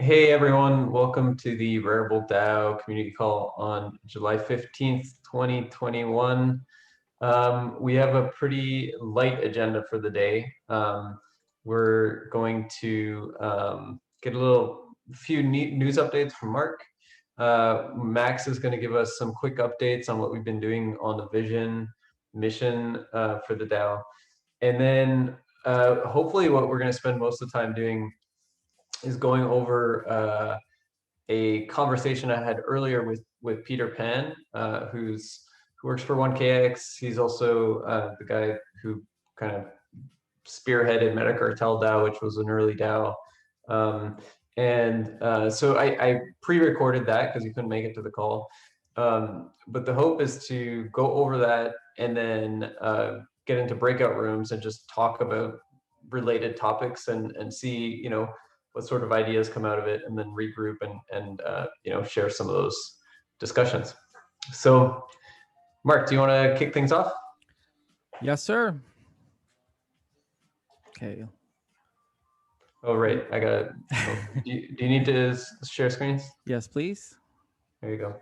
Hey everyone, welcome to the Rarible community call on July 15th, 2021. We have a pretty light agenda for the day. We're going to get a few news updates from Mark. Max is going to give us some quick updates on what we've been doing on the vision mission for the DAO. And then hopefully what we're going to spend most of the time doing is going over a conversation I had earlier with Pet3rPan, who works for 1KX. He's also the guy who kind of spearheaded Metacartel DAO, which was an early DAO. So I pre-recorded that because he couldn't make it to the call. But the hope is to go over that and then get into breakout rooms and just talk about related topics and see, what sort of ideas come out of it, and then regroup and share some of those discussions. So, Mark, do you want to kick things off? Yes, sir. Okay. Oh, right. I got it. Oh, do you need to share screens? Yes, please. There you go.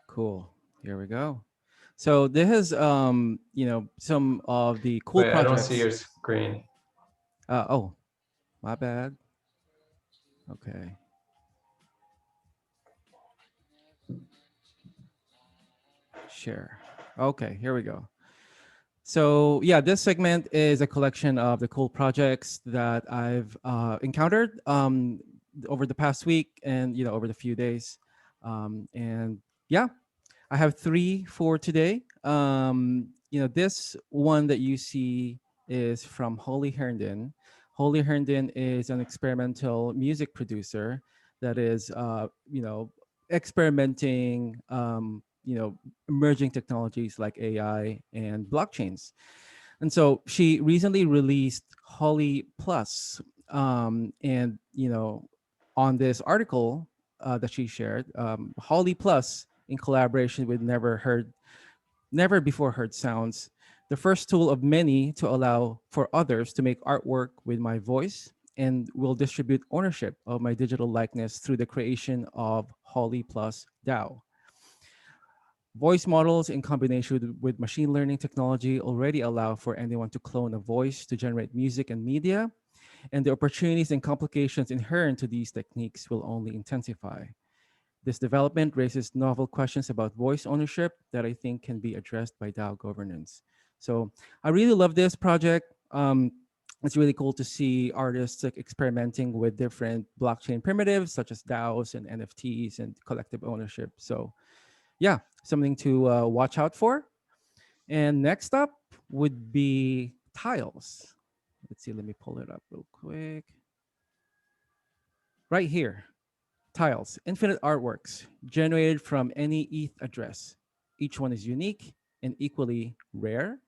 Cool. Here we go. So this is some of the cool Wait, projects. I don't see your screen. Oh, my bad. Okay. Share. Okay, here we go. So yeah, this segment is a collection of the cool projects that I've encountered over the past week and over the few days. And yeah, I have three for today. This one that you see is from Holly Herndon. Holly Herndon is an experimental music producer that is, experimenting, emerging technologies like AI and blockchains. And so she recently released Holly Plus. And, on this article that she shared, Holly Plus, in collaboration with never before heard sounds, the first tool of many to allow for others to make artwork with my voice, and will distribute ownership of my digital likeness through the creation of Holly Plus DAO. Voice models in combination with machine learning technology already allow for anyone to clone a voice to generate music and media, and the opportunities and complications inherent to these techniques will only intensify. This development raises novel questions about voice ownership that I think can be addressed by DAO governance. So I really love this project. It's really cool to see artists experimenting with different blockchain primitives such as DAOs and NFTs and collective ownership. So yeah, something to watch out for. And next up would be tiles. Let's see, let me pull it up real quick. Right here, tiles, infinite artworks generated from any ETH address. Each one is unique and equally rare.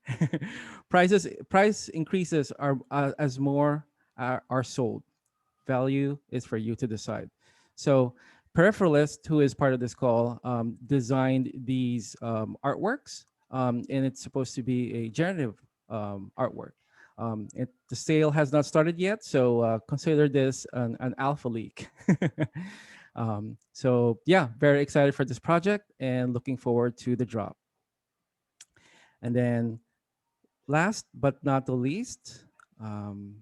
Price increases are as more are sold. Value is for you to decide. So Peripheralist, who is part of this call, designed these artworks, and it's supposed to be a generative artwork. The sale has not started yet, so consider this an alpha leak. So yeah, very excited for this project and looking forward to the drop. And then last but not the least, let me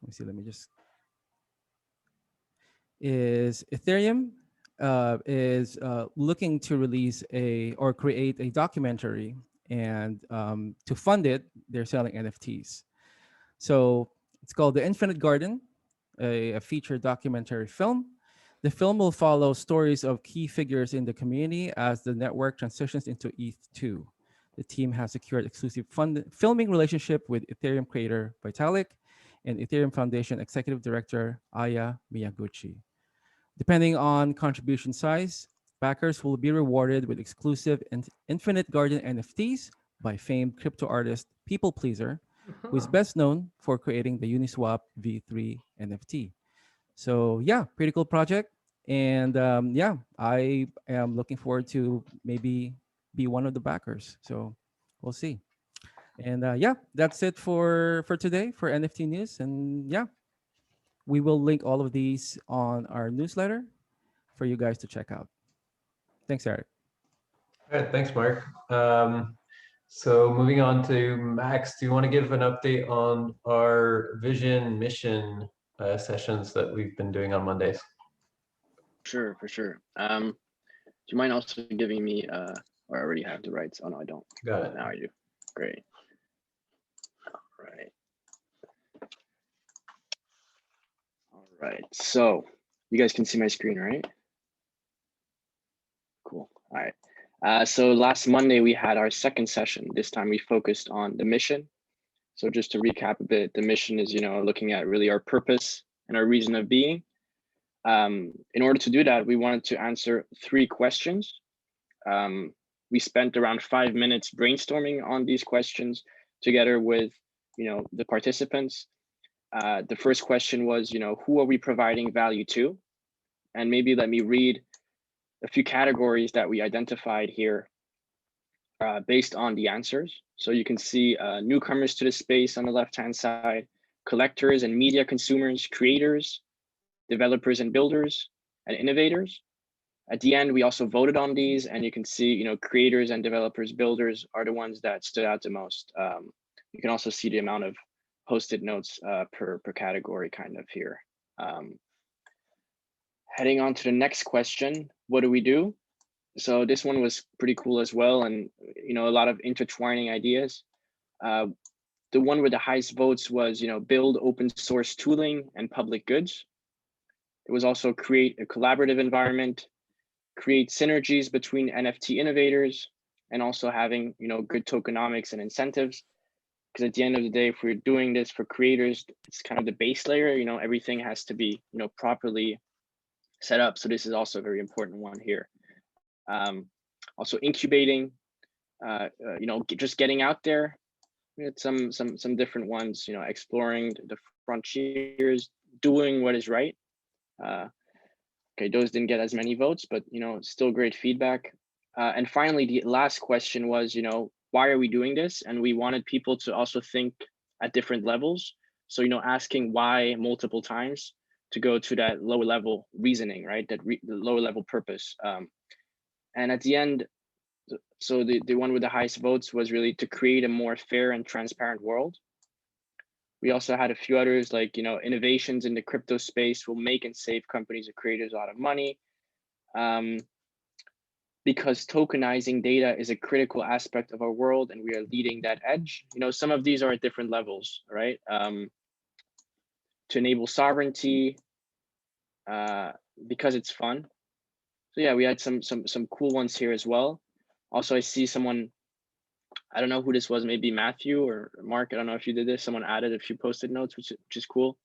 see, let me just, is Ethereum is looking to release or create a documentary, and to fund it, they're selling NFTs. So it's called The Infinite Garden, a feature documentary film. The film will follow stories of key figures in the community as the network transitions into ETH2. The team has secured exclusive filming relationship with Ethereum creator Vitalik and Ethereum Foundation Executive Director Aya Miyaguchi. Depending on contribution size, backers will be rewarded with exclusive and Infinite Garden NFTs by famed crypto artist People Pleaser, who is best known for creating the Uniswap V3 NFT. So yeah, pretty cool project. And yeah, I am looking forward to maybe be one of the backers. So we'll see. And yeah, that's it for today for NFT news. And yeah, We will link all of these on our newsletter for you guys to check out. Thanks, Eric. All right, thanks, Mark. So moving on to Max, do you want to give an update on our vision mission sessions that we've been doing on Mondays? Sure, for sure. Do you mind also giving me, or I already have the rights? Oh, no, I don't. Got it. Now I do. Great. All right. All right. So you guys can see my screen, right? Cool. All right. So last Monday, we had our second session. This time we focused on the mission. So just to recap a bit, the mission is, looking at really our purpose and our reason of being. In order to do that, we wanted to answer 3 questions. We spent around 5 minutes brainstorming on these questions together with, the participants. The first question was, who are we providing value to? And maybe let me read a few categories that we identified here based on the answers. So you can see newcomers to the space on the left-hand side, collectors and media consumers, creators, developers and builders, and innovators. At the end, we also voted on these, and you can see, creators and developers, builders are the ones that stood out the most. You can also see the amount of Post-it notes per category kind of here. Heading on to the next question, what do we do? So this one was pretty cool as well, and a lot of intertwining ideas. The one with the highest votes was, build open source tooling and public goods. It was also create a collaborative environment, create synergies between NFT innovators, and also having, good tokenomics and incentives. Because at the end of the day, if we're doing this for creators, it's kind of the base layer, everything has to be, properly set up. So this is also a very important one here. Also incubating, just getting out there. We had some different ones, exploring the frontiers, doing what is right. Okay, those didn't get as many votes, but still great feedback. And finally, the last question was, why are we doing this? And we wanted people to also think at different levels. So, asking why multiple times to go to that lower level reasoning, right? The lower level purpose. And at the end, so the one with the highest votes was really to create a more fair and transparent world. We also had a few others like, innovations in the crypto space will make and save companies and creators a lot of money. Because tokenizing data is a critical aspect of our world and we are leading that edge. Some of these are at different levels, right? To enable sovereignty, because it's fun. So yeah, we had some cool ones here as well. Also, I see someone, I don't know who this was, maybe Matthew or Mark. I don't know if you did this. Someone added a few Post-it notes, which is cool.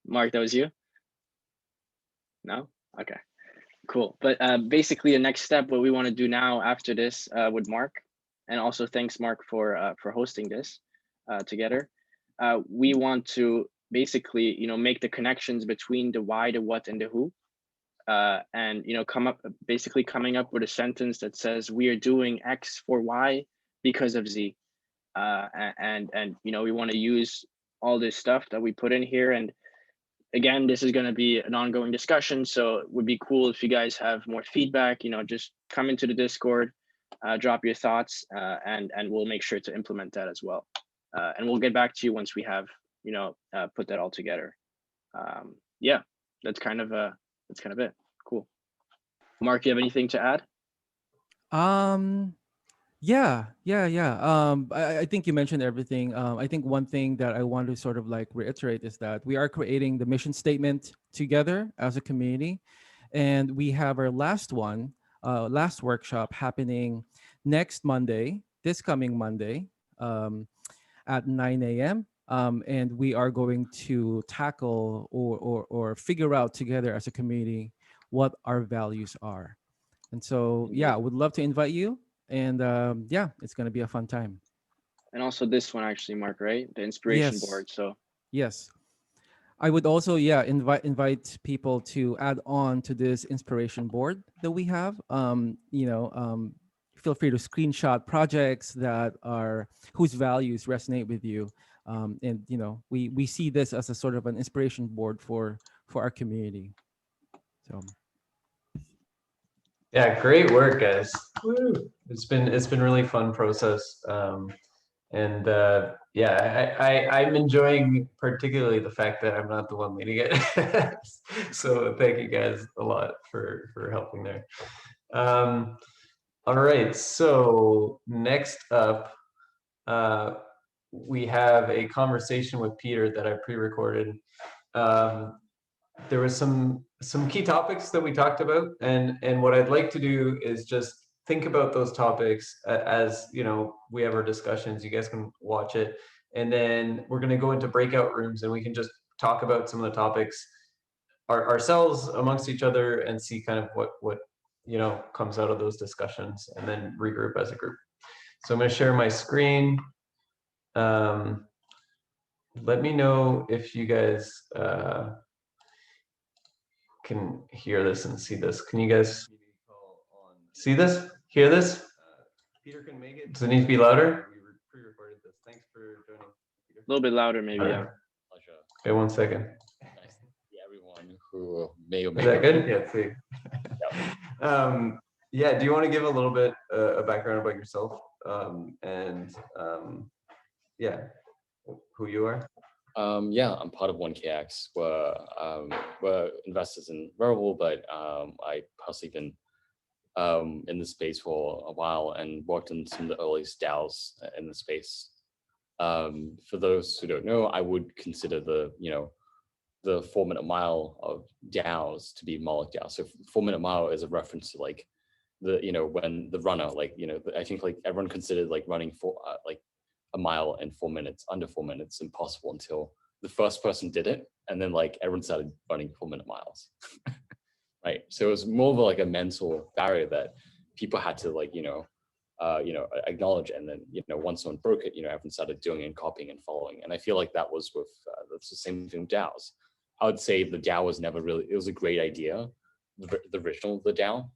Mark, that was you? No? Okay, cool. But basically the next step, what we want to do now after this with Mark, and also thanks Mark for hosting this together. We want to basically, make the connections between the why, the what, and the who. And coming up with a sentence that says we are doing X for Y because of Z, and we want to use all this stuff that we put in here. And again, this is going to be an ongoing discussion, so it would be cool if you guys have more feedback. Just come into the Discord, drop your thoughts, and we'll make sure to implement that as well. And we'll get back to you once we have put that all together. Yeah, that's kind of it. Cool. Mark, you have anything to add? Yeah. I think you mentioned everything. I think one thing that I want to sort of like reiterate is that we are creating the mission statement together as a community, and we have our last workshop happening next Monday, this coming Monday, at 9 a.m. And we are going to tackle or figure out together as a community what our values are. And so, yeah, I would love to invite you. And yeah, it's going to be a fun time. And also this one actually, Mark, right? The inspiration board. So yes, I would also invite people to add on to this inspiration board that we have. Feel free to screenshot projects whose values resonate with you. And we see this as a sort of an inspiration board for our community. So Yeah, great work, guys. Woo. It's been really fun process. And yeah, I'm enjoying particularly the fact that I'm not the one leading it. So thank you guys a lot for helping there. All right, so next up, we have a conversation with Peter that I pre-recorded. There was some key topics that we talked about, and what I'd like to do is just think about those topics as we have our discussions. You guys can watch it, and then we're going to go into breakout rooms, and we can just talk about some of the topics ourselves amongst each other and see kind of what comes out of those discussions, and then regroup as a group. So I'm going to share my screen. Let me know if you guys can hear this and see this. Can you guys see this? Hear this? Peter can make it. Does it need to be louder? We pre-recorded this. Thanks for joining. Peter. A little bit louder, maybe. Yeah. Pleasure. Okay, 1 second. Nice to see everyone who may or may Is that not. good? Yeah, see. Yeah, do you want to give a little bit a background about yourself and yeah, who you are? Yeah, I'm part of 1KX. We're investors in Rarible, but I personally been in the space for a while and worked in some of the earliest DAOs in the space. For those who don't know, I would consider the 4-minute mile of DAOs to be Moloch DAO. So 4-minute mile is a reference to like when the runner, I think like everyone considered like running for like a mile in 4 minutes, under 4 minutes, impossible until the first person did it, and then like everyone started running 4-minute miles. Right. So it was more of like a mental barrier that people had to like acknowledge, and then once someone broke it, everyone started doing it and copying and following. And I feel like that was with that's the same thing with DAOs. I would say the DAO was never really, it was a great idea, the original the DAO,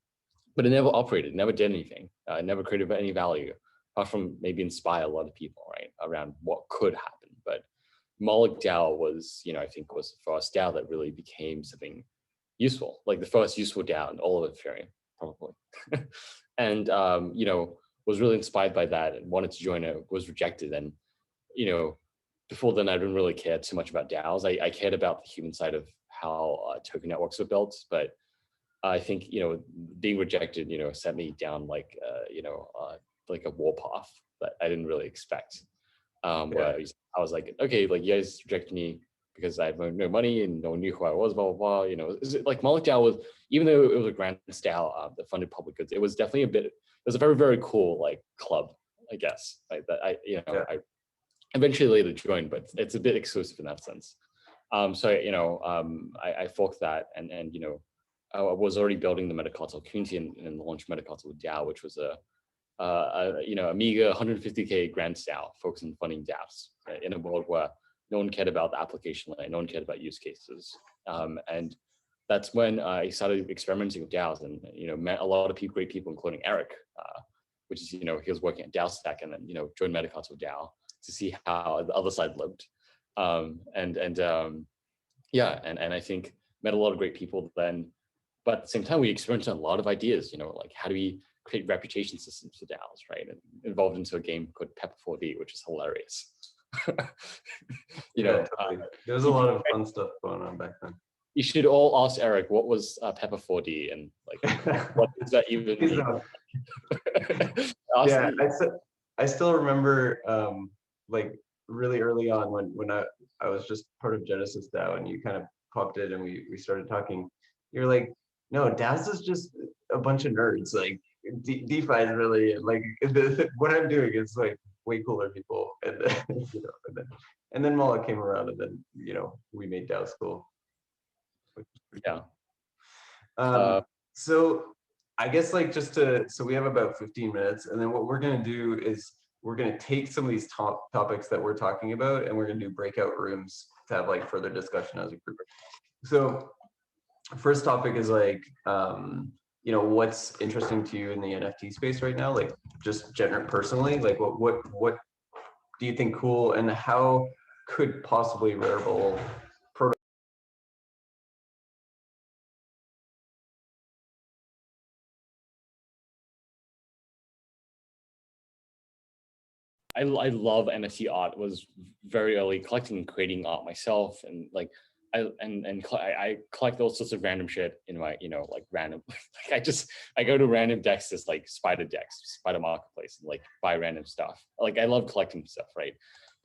but it never operated, never did anything, never created any value, apart from maybe inspire a lot of people, right, around what could happen. But Moloch DAO was, I think was the first DAO that really became something useful, like the first useful DAO in all of Ethereum, probably. And, was really inspired by that and wanted to join it, was rejected. And, before then, I didn't really care too much about DAOs. I cared about the human side of how token networks were built, but I think, being rejected, set me down like a warpath that I didn't really expect. Where I was like, okay, like you guys rejected me because I had no money and no one knew who I was, blah, blah, blah. Like Moloch DAO was, even though it was a grand DAO that funded public goods, it was definitely it was a very, very cool like club, I guess, right? That I eventually later joined, but it's a bit exclusive in that sense. So, I forked that and I was already building the Metacartel community and launched Metacartel DAO, which was a meager 150K grand DAO focused on funding DAOs in a world where no one cared about the application layer, no one cared about use cases. And that's when I started experimenting with DAOs and, met a lot of great people, including Eric, which is, he was working at DAO Stack and then, joined Metacartel DAO to see how the other side lived. And I think met a lot of great people then. But at the same time, we experimented a lot of ideas, like how do we create reputation systems for DAOs, right? And involved into a game called Pet3rPan, which is hilarious. Totally. There was a lot of fun stuff going on back then. You should all ask Eric, what was Pet3rPan and like, what does that even mean? Yeah, I still remember like really early on when I was just part of Genesis DAO and you kind of popped in and we started talking. You're like, no, DAOs is just a bunch of nerds. Like DeFi is really like what I'm doing is like way cooler people. And and then Moloch came around and then we made DAO school. Yeah. So I guess like so we have about 15 minutes, and then what we're gonna do is we're gonna take some of these topics that we're talking about, and we're gonna do breakout rooms to have like further discussion as a group. So first topic is like, what's interesting to you in the NFT space right now? Like just personally, like what do you think cool, and how could possibly Rarible I love NFT art. Was very early collecting and creating art myself, and like I collect all sorts of random shit in my, you know, like random like I go to random decks, just like spider marketplace, and like buy random stuff. Like I love collecting stuff, right?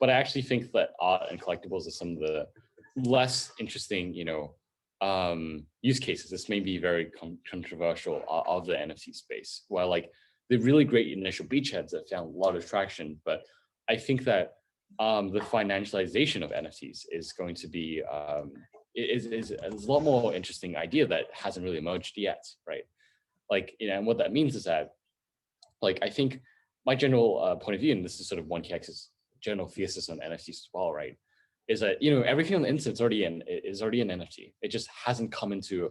But I actually think that art and collectibles are some of the less interesting, you know, use cases. This may be very controversial of the NFT space, where like the really great initial beachheads that found a lot of traction, but I think that the financialization of NFTs is going to be is a lot more interesting idea that hasn't really emerged yet, right? Like, you know, and what that means is that, like, I think my general point of view, and this is sort of 1KX's general thesis on NFTs as well, right, is that, you know, everything on the internet is already an NFT. It just hasn't come into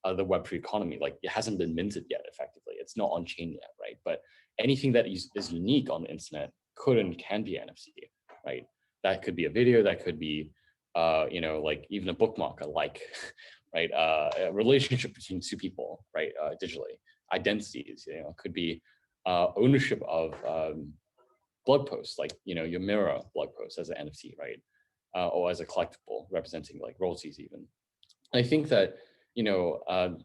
the Web3 economy. Like, it hasn't been minted yet, effectively. It's not on chain yet, right? But anything that is unique on the internet could and can be NFT, right? That could be a video, that could be, you know, like even a bookmark, a like, right? A relationship between two people, right? Digitally, identities, you know, could be ownership of blog posts, like, you know, your Mirror blog post as an NFT, right? Or as a collectible representing like royalties even. I think that, you know,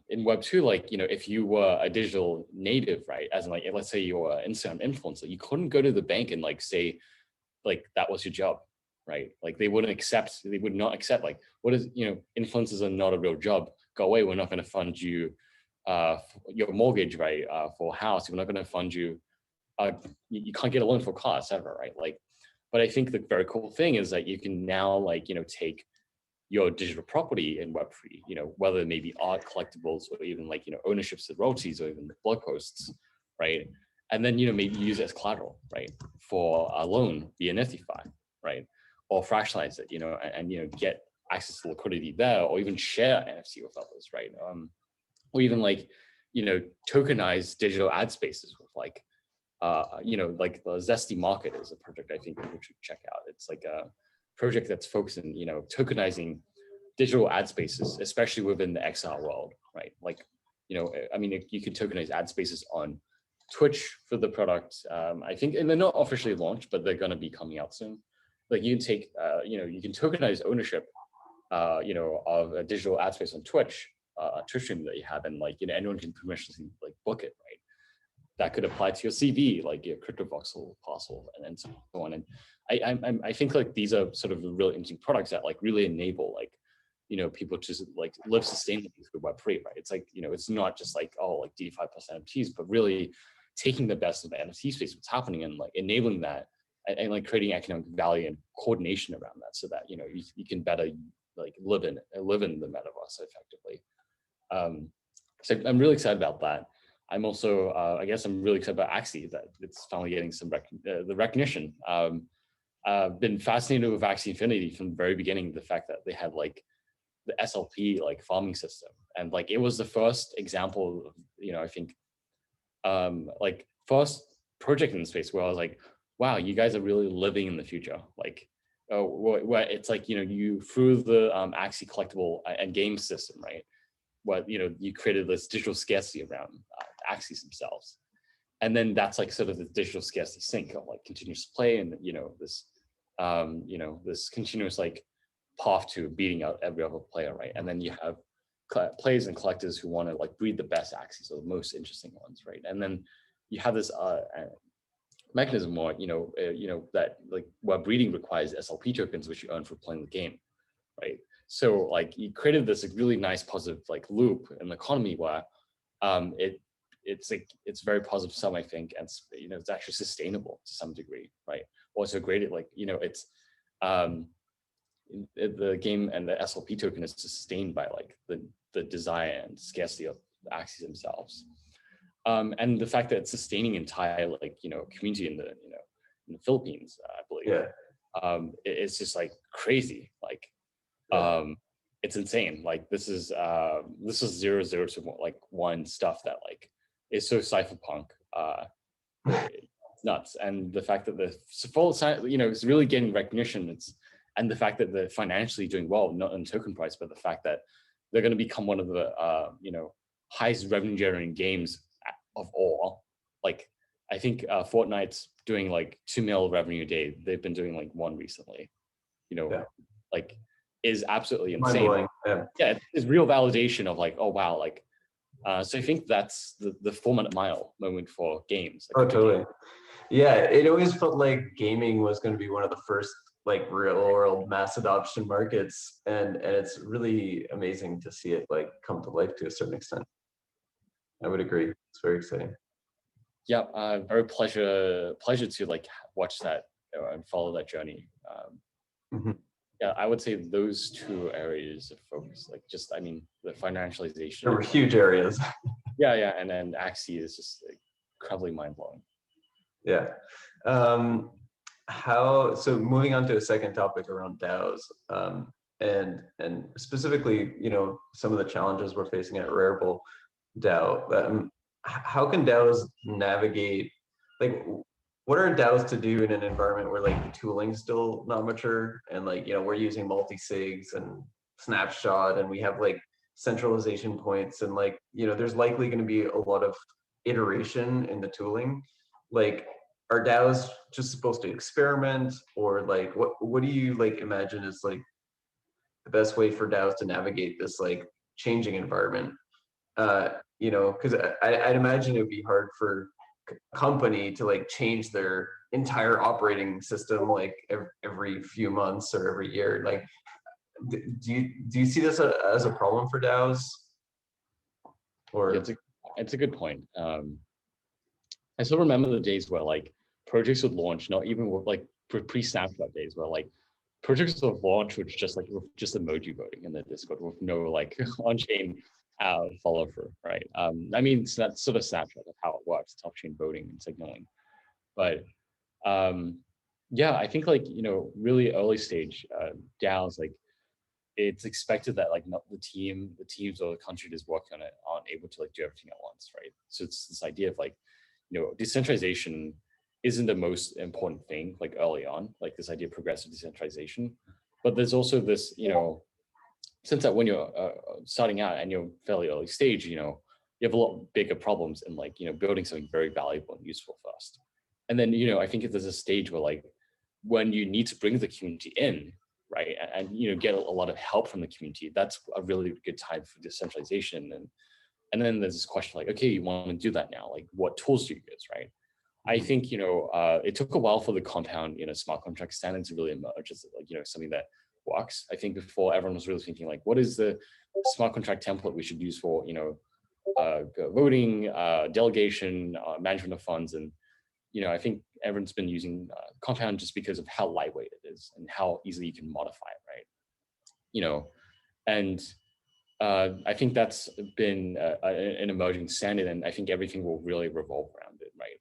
in Web2, like, you know, if you were a digital native, right, as in like, let's say you're an Instagram influencer, you couldn't go to the bank and like say, like, that was your job, right? Like they would not accept, like, what is, you know, influencers are not a real job. Go away, we're not going to fund you your mortgage, right, for a house. We're not going to fund you, you can't get a loan for a car, etc., right? Like, but I think the very cool thing is that you can now, like, you know, take your digital property in Web3, you know, whether it may be art, collectibles, or even like, you know, ownerships of royalties, or even blog posts, right? And then, you know, maybe use it as collateral, right, for a loan via NFTify, right? Or fractionalize it, you know, and you know, get access to liquidity there, or even share NFT with others, right? Or even like, you know, tokenize digital ad spaces with like, you know, like the Zesty Market is a project I think we should check out. It's like a project that's focused on, you know, tokenizing digital ad spaces, especially within the XR world, right? Like, you know, I mean, you can tokenize ad spaces on Twitch for the product. I think, and they're not officially launched, but they're going to be coming out soon. Like you can take, you know, you can tokenize ownership, you know, of a digital ad space on Twitch, a Twitch stream that you have, and like, you know, anyone can permissionlessly like book it, right? That could apply to your CV, like your CryptoVoxel parcel, and so on. And I think like these are sort of really interesting products that like really enable like, you know, people to like live sustainably through Web3, right? It's like, you know, it's not just like, oh, like DeFi plus NFTs, but really taking the best of the NFT space, what's happening, and like enabling that, and like creating economic value and coordination around that, so that, you know, you can better like live in the metaverse effectively. So I'm really excited about that. I'm also, I guess I'm really excited about Axie, that it's finally getting some the recognition. Been fascinated with Axie Infinity from the very beginning, the fact that they had like the SLP like farming system. And like, it was the first example of, you know, I think, like first project in the space where I was like, wow, you guys are really living in the future. Like, where it's like, you know, you through the Axie collectible and game system, right? What, you know, you created this digital scarcity around Axies themselves, and then that's like sort of the digital scarcity sink of like continuous play, and you know, this you know, this continuous like path to beating out every other player, right? And then you have players and collectors who want to like breed the best Axies, or the most interesting ones, right? And then you have this mechanism where, you know, that like where breeding requires SLP tokens, which you earn for playing the game, right? So like you created this like, really nice positive like loop in the economy where it's like, it's very positive sum, I think, and you know, it's actually sustainable to some degree, right? Also great, like, you know, it's the game and the SLP token is sustained by like the desire and scarcity of the Axies themselves, and the fact that it's sustaining entire like, you know, community in the, you know, in the Philippines, I believe. Yeah. It's just like crazy, like. Yeah. It's insane. Like this is 0, 0 to like 1 stuff that like is so cypherpunk, nuts. And the fact that the full, you know, it's really getting recognition. and the fact that they're financially doing well, not in token price, but the fact that they're going to become one of the highest revenue generating games of all. Like, I think Fortnite's doing like 2 mil revenue a day. They've been doing like 1 recently. Like, is absolutely insane. Mind-blowing. Yeah, it's real validation of like, oh wow, like. So I think that's the 4-minute mile moment for games. Like, Oh, totally. Yeah, it always felt like gaming was going to be one of the first like real world mass adoption markets, and it's really amazing to see it like come to life to a certain extent. I would agree. It's very exciting. Yeah, very pleasure to like watch that and follow that journey. Yeah, I would say those 2 areas of focus, like just, I mean, the financialization. There were huge areas. Yeah, and then Axie is just incredibly mind blowing. Yeah. So moving on to a second topic around DAOs, and specifically, some of the challenges we're facing at Rarible DAO. How can DAOs navigate, like, what are DAOs to do in an environment where like the tooling's still not mature, and like, we're using multi-sigs and snapshot, and we have like centralization points, and like, there's likely going to be a lot of iteration in the tooling. Like, are DAOs just supposed to experiment, or like what do you like imagine is like the best way for DAOs to navigate this like changing environment? Because I'd imagine it would be hard for a company to like change their entire operating system like every few months or every year. Like, do you see this as a problem for DAOs? Or yeah, it's a good point. I still remember the days where like projects would launch, not even with like pre-snapshot days, where like projects would launch with just emoji voting in the Discord with no like on-chain follow through, right? I mean, so that's sort of snapshot of how it works, it's off-chain voting and signaling. But yeah, I think like, really early stage DAOs, like it's expected that like not the teams or the contributors working on it aren't able to like do everything at once, right? So it's this idea of like, decentralization isn't the most important thing like early on, like this idea of progressive decentralization. But there's also this, sense that when you're starting out and you're fairly early stage, you have a lot bigger problems in like, building something very valuable and useful first. And then, I think there's a stage where like, when you need to bring the community in, right, and get a lot of help from the community, that's a really good time for decentralization. And then there's this question like, okay, you want to do that now, like what tools do you use, right? I think, it took a while for the compound, smart contract standard to really emerge as like, something that works. I think before everyone was really thinking like, what is the smart contract template we should use for, voting, delegation, management of funds. And, I think everyone's been using compound just because of how lightweight it is and how easily you can modify it, right? And I think that's been an emerging standard, and I think everything will really revolve around it, right?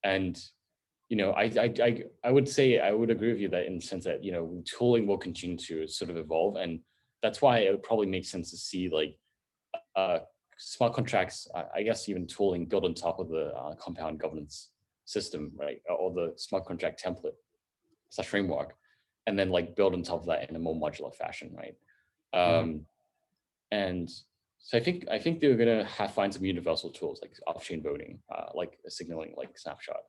And I would say I would agree with you that in the sense that tooling will continue to sort of evolve, and that's why it would probably make sense to see like smart contracts, I guess even tooling built on top of the compound governance system, right, or the smart contract template / framework, and then like build on top of that in a more modular fashion, right? And so I think they're gonna find some universal tools like off-chain voting, like signaling, like snapshot.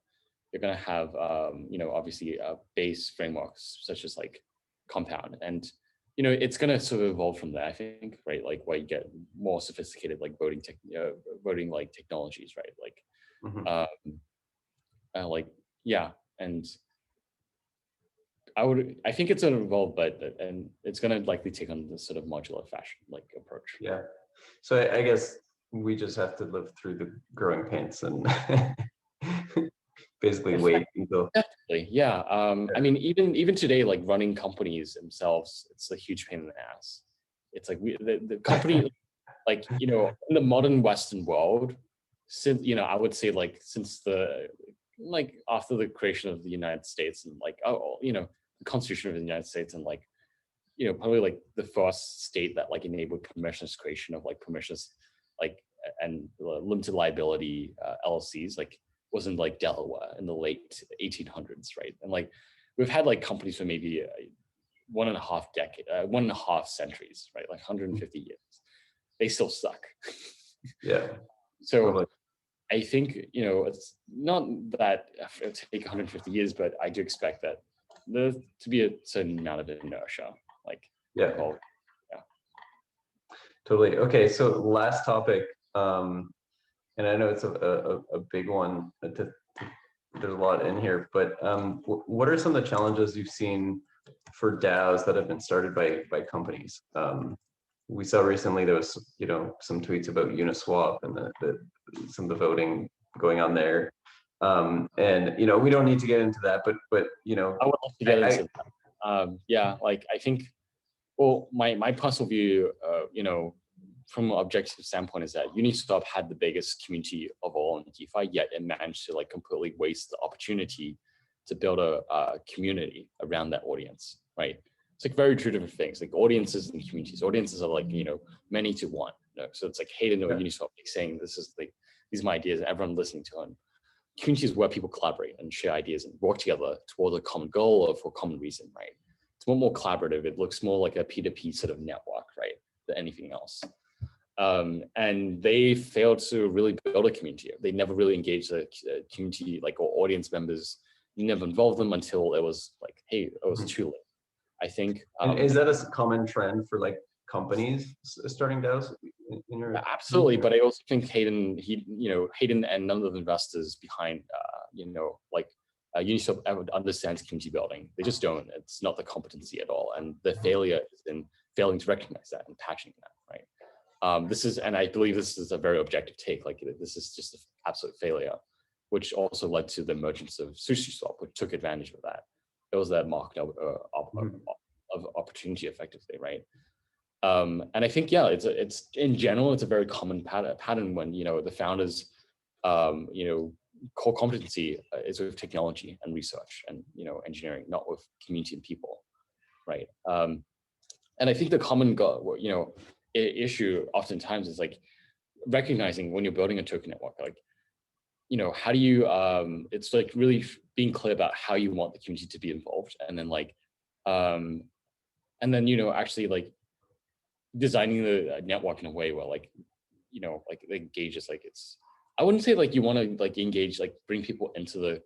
They're gonna have obviously base frameworks such as like compound, and it's gonna sort of evolve from there, I think, right? Like where you get more sophisticated like voting like technologies, right? Like like yeah, and I think it's gonna evolve, and it's gonna likely take on this sort of modular fashion like approach. Yeah. So I guess we just have to live through the growing pains and basically wait until. Definitely, yeah. I mean, even today, like running companies themselves, it's a huge pain in the ass. It's like the company, like in the modern Western world, since I would say like since after the creation of the United States and like the Constitution of the United States, and like probably like the first state that like enabled permissionless creation of like permissionless like and limited liability LLCs like was in like Delaware in the late 1800s, right? And like we've had like companies for maybe 1.5 centuries, right? Like 150 years, they still suck. Yeah. So Totally. I think, it's not that it'll take 150 years, but I do expect that there to be a certain amount of inertia. Like, Yeah. well, Totally. Okay. So last topic, and I know it's a big one. There's a lot in here, but what are some of the challenges you've seen for DAOs that have been started by companies? We saw recently there was some tweets about Uniswap and some of the voting going on there, and we don't need to get into that, but I would love to get into that. Yeah, like I think, well, my personal view, from an objective standpoint, is that Uniswap had the biggest community of all in DeFi, yet it managed to like completely waste the opportunity to build a community around that audience, right? It's like very two different things, like audiences and communities. Audiences are like, many to one. So it's like Hayden or Uniswap like saying, these are my ideas, and everyone listening to them. Communities where people collaborate and share ideas and work together toward a common goal or for a common reason, right? It's more collaborative. It looks more like a P2P sort of network, right, than anything else. And they failed to really build a community. They never really engaged the community, like, or audience members. You never involved them until it was like, hey, it was too late. I think. And is that a common trend for like companies starting DAOs? Absolutely, but I also think Hayden and none of the investors behind, Uniswap understands community building. They just don't. It's not the competency at all, and the failure is in failing to recognize that and patching that, right? And I believe this is a very objective take. Like, this is just an absolute failure, which also led to the emergence of SushiSwap, which took advantage of that. It was that market of opportunity, effectively, right? And I think, yeah, it's in general, it's a very common pattern when the founders, core competency is with technology and research and engineering, not with community and people, right? And I think the common issue oftentimes is like recognizing when you're building a token network, like, how do you, it's like really being clear about how you want the community to be involved, and then like, actually like designing the network in a way where like, like it engages, like it's, I wouldn't say like you want to like engage, like bring people into the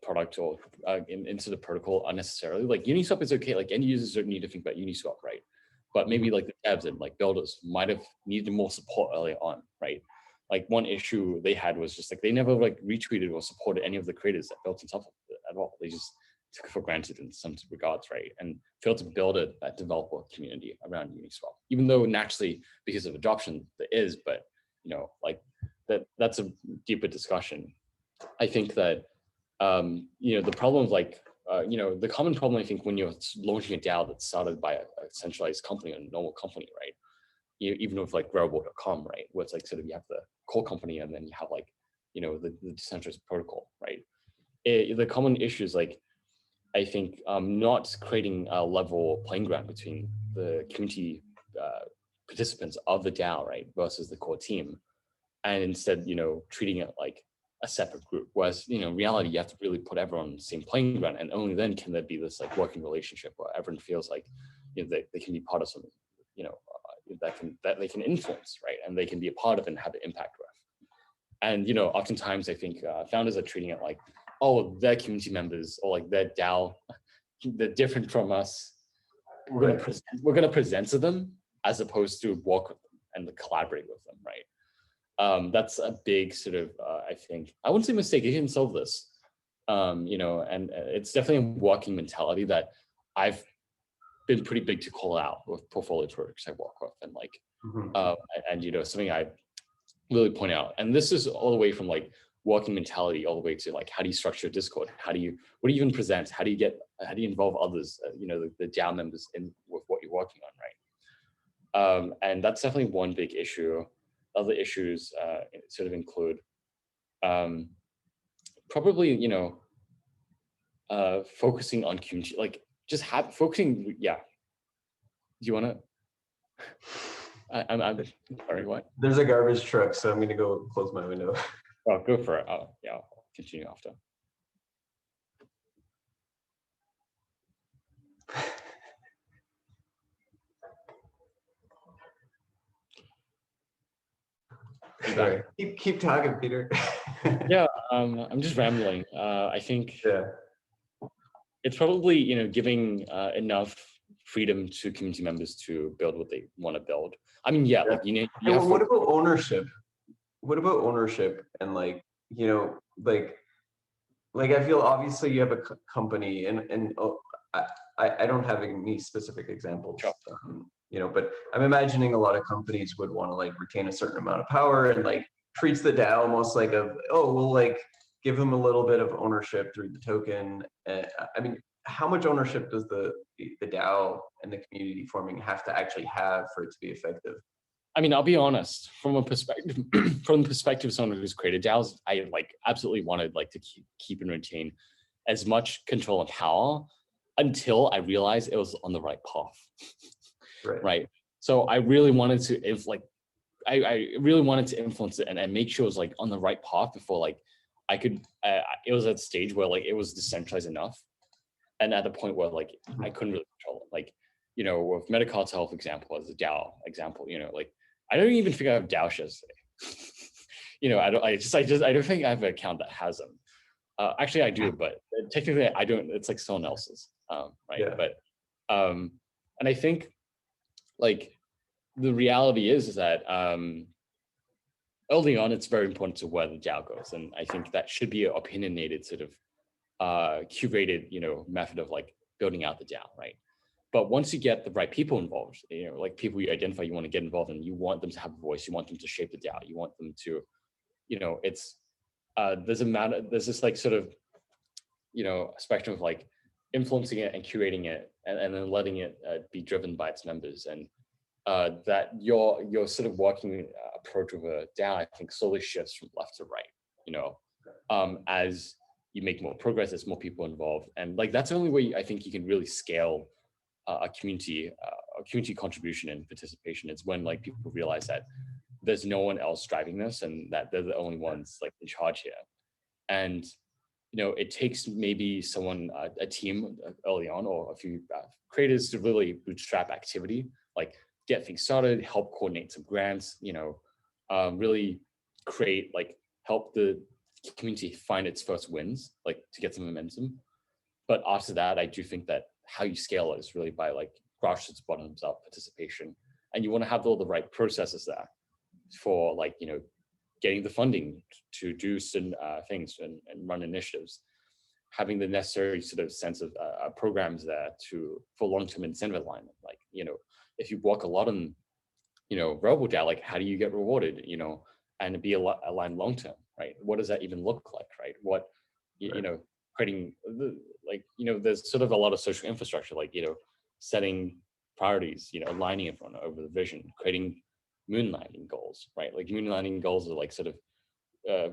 product or into the protocol unnecessarily. Like Uniswap is okay, like end users don't need to think about Uniswap, right? But maybe like the devs and like builders might have needed more support early on, right? Like one issue they had was just like they never like retweeted or supported any of the creators that built on top of it at all. They just took it for granted in some regards, right? And failed to build a developer community around Uniswap, even though naturally because of adoption there is, but like that's a deeper discussion. I think that the problems like the common problem I think when you're launching a DAO that's started by a centralized company, a normal company, right? Even with like Rarible.com, right, where it's like sort of you have the core company and then you have like the decentralized protocol, right? The common issue is like, I think not creating a level playing ground between the community participants of the DAO, right, versus the core team, and instead, treating it like a separate group. Whereas, in reality, you have to really put everyone on the same playing ground, and only then can there be this like working relationship where everyone feels like they can be part of something, that they can influence, right, and they can be a part of and have an impact with. And oftentimes I think founders are treating it like, oh, they're community members, or like they're DAO, they're different from us. We're gonna present to them as opposed to work with them and collaborate with them, right? That's a big sort of I think, I wouldn't say mistake. You can solve this, and it's definitely a working mentality that I've been pretty big to call out with portfolio projects I work with, and like something I really point out. And this is all the way from like working mentality all the way to like, how do you structure a Discord? What do you even present? How do you involve others, the DAO members in with what you're working on, right? And that's definitely one big issue. Other issues sort of include probably, focusing on community, like just focusing. Yeah. Do you want to? I'm sorry, what? There's a garbage truck, so I'm going to go close my window. Oh, go for it. Yeah, I'll continue after. Sorry. Keep talking, Peter. Yeah, I'm just rambling. I think Yeah. it's probably, you know, giving enough freedom to community members to build what they want to build. I mean, yeah, like you Hey, have what about ownership? What about ownership and like, you know, like I feel obviously you have a company and I don't have any specific examples, Sure. you know, but I'm imagining a lot of companies would want to like retain a certain amount of power and like treats the DAO almost like oh, we'll like give them a little bit of ownership through the token. I mean, how much ownership does the DAO and the community forming have to actually have for it to be effective? I mean, I'll be honest, from a perspective, from the perspective of someone who's created DAOs, I like absolutely wanted like to keep and retain as much control and power until I realized it was on the right path. Right. Right. So I really wanted to, I really wanted to influence it and make sure it was like on the right path before like I could, it was at a stage where like it was decentralized enough. And at the point where like I couldn't really control it. Like, you know, with Metacartel, for example, as a DAO example, you know, like I don't even think I have DAO shares today. You know, I don't think I have an account that has them. Actually, I do, but technically I don't. It's like someone else's, right? Yeah. But and I think like the reality is that early on, it's very important to where the DAO goes, and I think that should be an opinionated sort of curated, you know, method of like building out the DAO, right? But once you get the right people involved, you know, like people you identify you want to get involved in, you want them to have a voice, you want them to shape the DAO, you want them to, you know, it's there's this like sort of, you know, spectrum of like influencing it and curating it and then letting it be driven by its members. And that your sort of working approach of a DAO, I think, slowly shifts from left to right, you know, as you make more progress, there's more people involved. And like, that's the only way I think you can really scale a community contribution and participation. It's when like people realize that there's no one else driving this and that they're the only ones like in charge here. And, you know, it takes maybe someone, a team early on or a few creators to really bootstrap activity, like get things started, help coordinate some grants, you know, really create, like help the community find its first wins, like to get some momentum. But after that, I do think that how you scale it is really by like grassroots bottoms up participation. And you want to have all the right processes there for like, you know, getting the funding to do certain things and run initiatives, having the necessary sort of sense of programs there for long-term incentive alignment. Like, you know, if you work a lot on, you know, Rarible DAO, like how do you get rewarded, you know, and be aligned long-term, right? What does that even look like, right? What, you know, creating like, you know, there's sort of a lot of social infrastructure, like, you know, setting priorities, you know, aligning everyone over the vision, creating moon landing goals, right? Like moon landing goals are like sort of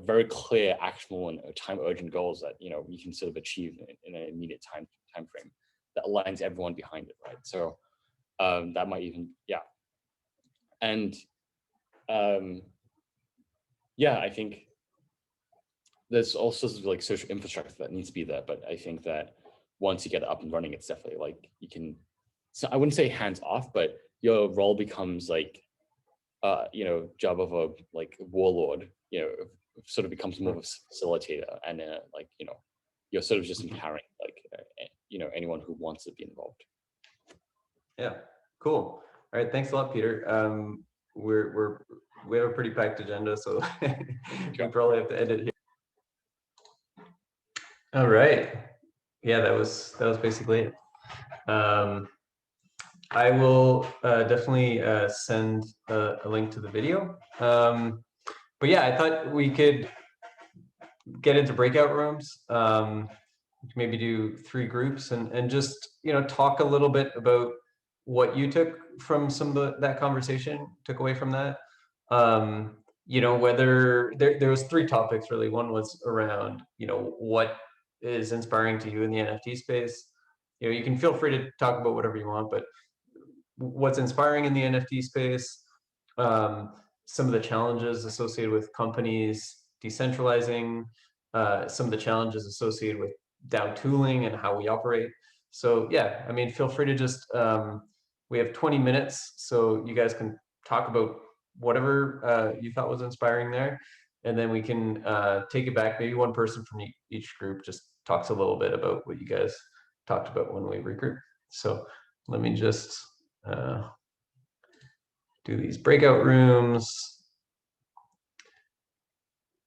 very clear, actionable, and time urgent goals that, you know, you can sort of achieve in an immediate time frame that aligns everyone behind it, right? So that might even, yeah. And yeah, I think there's all sorts of like social infrastructure that needs to be there, but I think that once you get it up and running, it's definitely like you can, so I wouldn't say hands off, but your role becomes like, you know, job of a like warlord, you know, sort of becomes more of a facilitator, and like, you know, you're sort of just empowering like, you know, anyone who wants to be involved. Yeah, cool. All right, thanks a lot, Peter. We have a pretty packed agenda, so we probably have to end it here. All right. Yeah, that was basically it. I will definitely send a link to the video. But yeah, I thought we could get into breakout rooms, maybe do 3 groups and just, you know, talk a little bit about what you took from some of that conversation, took away from that. You know, whether there was 3 topics really. One was around, you know, what is inspiring to you in the NFT space. You know, you can feel free to talk about whatever you want, but what's inspiring in the NFT space, some of the challenges associated with companies decentralizing, some of the challenges associated with DAO tooling and how we operate. So yeah, I mean, feel free to just, we have 20 minutes, so you guys can talk about whatever you thought was inspiring there, and then we can take it back. Maybe one person from each group just talks a little bit about what you guys talked about when we regroup. So let me just do these breakout rooms,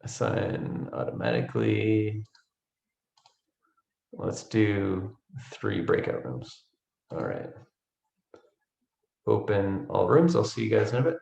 assign automatically. Let's do 3 breakout rooms. All right. Open all rooms. I'll see you guys in a bit.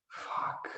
Fuck.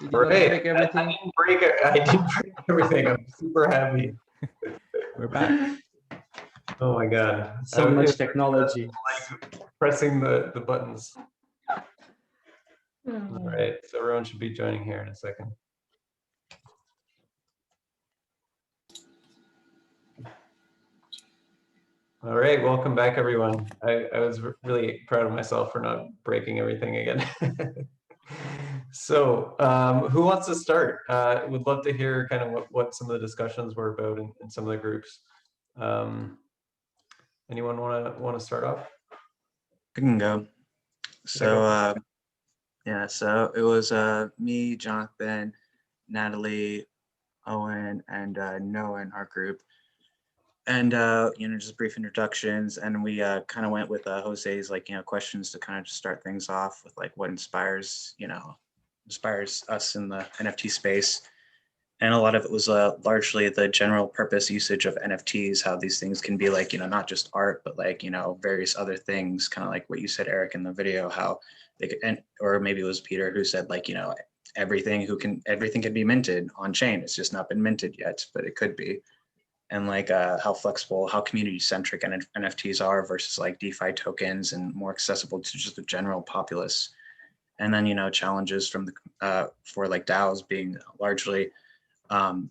You did All not right. break everything. I didn't break it. I didn't break everything. I'm super happy. We're back. Oh my god. So much technology. Like pressing the buttons. All right. So everyone should be joining here in a second. All right, welcome back, everyone. I was really proud of myself for not breaking everything again. So who wants to start? Would love to hear kind of what some of the discussions were about in some of the groups. Anyone want to start off? I can go. So yeah, so it was me, Jonathan, Natalie, Owen, and Noah in our group. And you know, just brief introductions, and we kind of went with Jose's like, you know, questions to kind of just start things off with like what inspires us in the NFT space. And a lot of it was largely the general purpose usage of NFTs, how these things can be like, you know, not just art, but like, you know, various other things, kind of like what you said, Eric, in the video, how they could, or maybe it was Peter who said like, you know, everything can be minted on chain. It's just not been minted yet, but it could be. and like how flexible, how community centric NFTs are versus like DeFi tokens and more accessible to just the general populace. And then, challenges from the for like DAOs being largely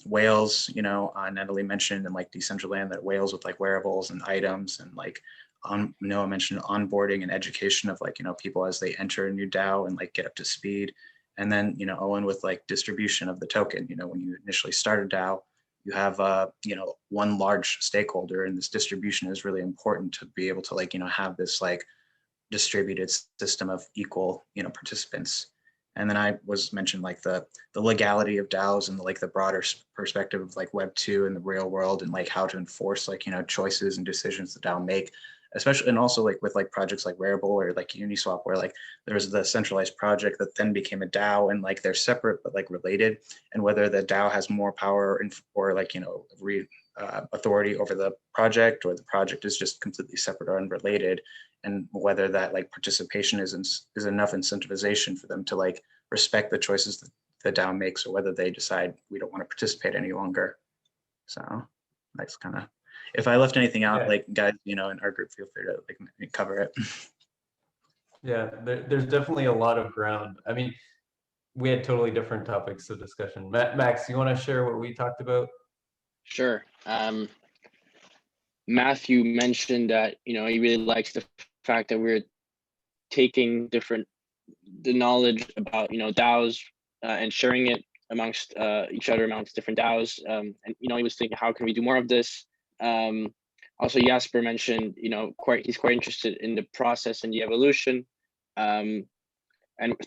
whales, Natalie mentioned, and like Decentraland, that whales with like wearables and items, and like Noah mentioned onboarding and education of like, people as they enter a new DAO and like get up to speed. And then, Owen, with like distribution of the token, when you initially start a DAO, you have, one large stakeholder, and this distribution is really important to be able to like, have this like distributed system of equal, participants. And then I was mentioned like the legality of DAOs and like the broader perspective of like Web2 and the real world, and like how to enforce like, choices and decisions the DAO make, especially, and also like with like projects like Rarible or like Uniswap, where like there's the centralized project that then became a DAO, and like they're separate but like related, and whether the DAO has more power or like, authority over the project, or the project is just completely separate or unrelated, and whether that like participation is enough incentivization for them to like respect the choices that the DAO makes, or whether they decide we don't want to participate any longer. So that's kind of, if I left anything out, like guys, in our group, feel free to like cover it. Yeah, there's definitely a lot of ground. I mean, we had totally different topics of discussion. Max, you want to share what we talked about? Sure. Matthew mentioned that, he really likes the fact that we're taking the knowledge about, DAOs and sharing it amongst each other, amongst different DAOs. And, he was thinking, how can we do more of this? Also, Jasper mentioned, he's quite interested in the process and the evolution. And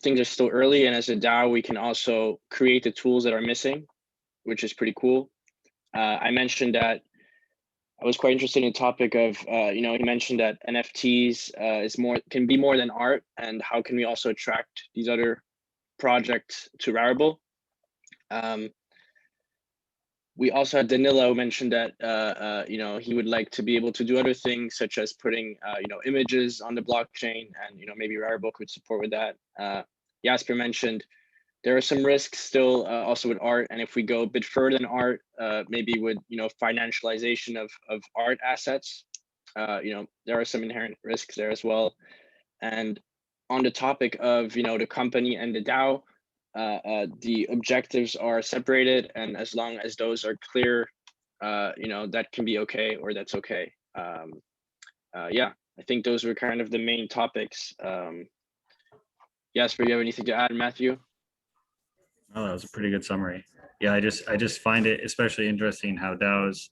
things are still early. And as a DAO, we can also create the tools that are missing, which is pretty cool. I mentioned that I was quite interested in the topic of, he mentioned that NFTs can be more than art, and how can we also attract these other projects to Rarible. We also had Danilo mentioned that, he would like to be able to do other things, such as putting, images on the blockchain, and, maybe Rarible could support with that. Jasper mentioned there are some risks still also with art. And if we go a bit further than art, maybe with, financialization of art assets, there are some inherent risks there as well. And on the topic of, the company and the DAO, the objectives are separated. And as long as those are clear, that can be okay, or that's okay. Yeah, I think those were kind of the main topics. Jasper, you have anything to add, Matthew? Oh, that was a pretty good summary. Yeah, I just find it especially interesting how DAOs,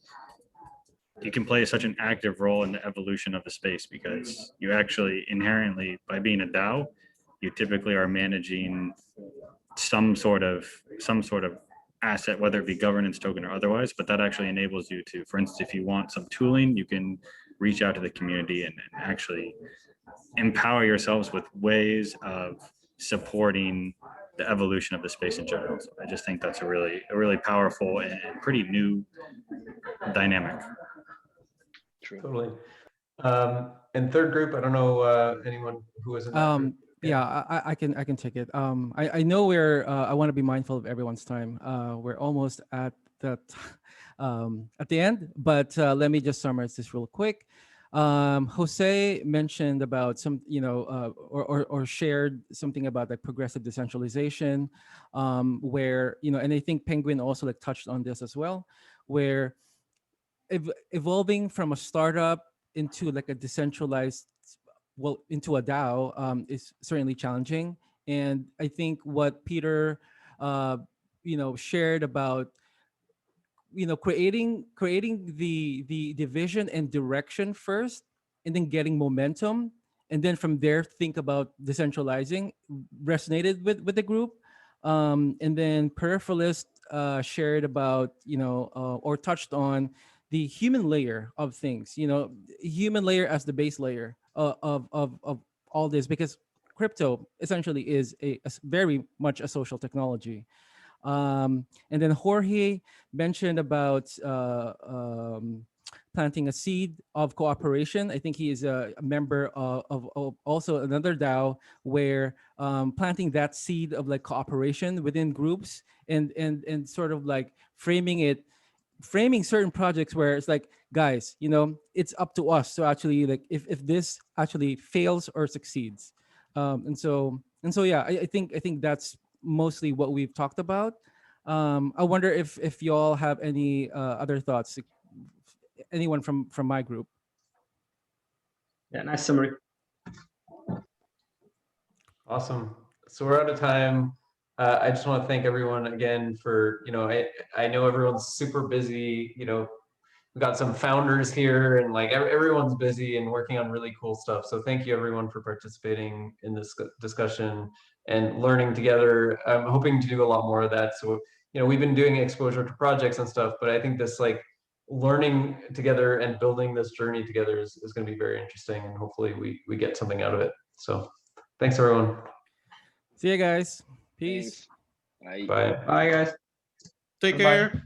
you can play such an active role in the evolution of the space, because you actually inherently, by being a DAO, you typically are managing some sort of asset, whether it be governance token or otherwise, but that actually enables you to, for instance, if you want some tooling, you can reach out to the community and actually empower yourselves with ways of supporting the evolution of the space in general. So I just think that's a really powerful and pretty new dynamic. True. Totally. And third group, I don't know anyone who was in that group. Yeah, I can take it. I know I want to be mindful of everyone's time. We're almost at the end, but let me just summarize this real quick. Jose mentioned about some, or shared something about like progressive decentralization, where, and I think Penguin also like touched on this as well, where evolving from a startup into like a decentralized, into a DAO is certainly challenging. And I think what Peter, shared about, creating the vision and direction first, and then getting momentum, and then from there think about decentralizing, resonated with the group. And then Peripheralist shared about, or touched on the human layer of things, human layer as the base layer of all this, because crypto essentially is a very much a social technology. And then Jorge mentioned about planting a seed of cooperation. I think he is a member of also another DAO, where planting that seed of like cooperation within groups, and sort of like framing it framing certain projects where it's like, guys, it's up to us to actually, like, if this actually fails or succeeds. And so yeah, I think that's mostly what we've talked about. I wonder if y'all have any other thoughts, like, anyone from my group. Yeah, nice summary. Awesome. So we're out of time. I just want to thank everyone again for, I know everyone's super busy, we've got some founders here and like everyone's busy and working on really cool stuff. So thank you everyone for participating in this discussion and learning together. I'm hoping to do a lot more of that. So, we've been doing exposure to projects and stuff, but I think this like learning together and building this journey together is going to be very interesting, and hopefully we get something out of it. So thanks everyone. See you guys. Peace. Thanks. Bye. Bye. Bye, guys. Take Bye-bye. care.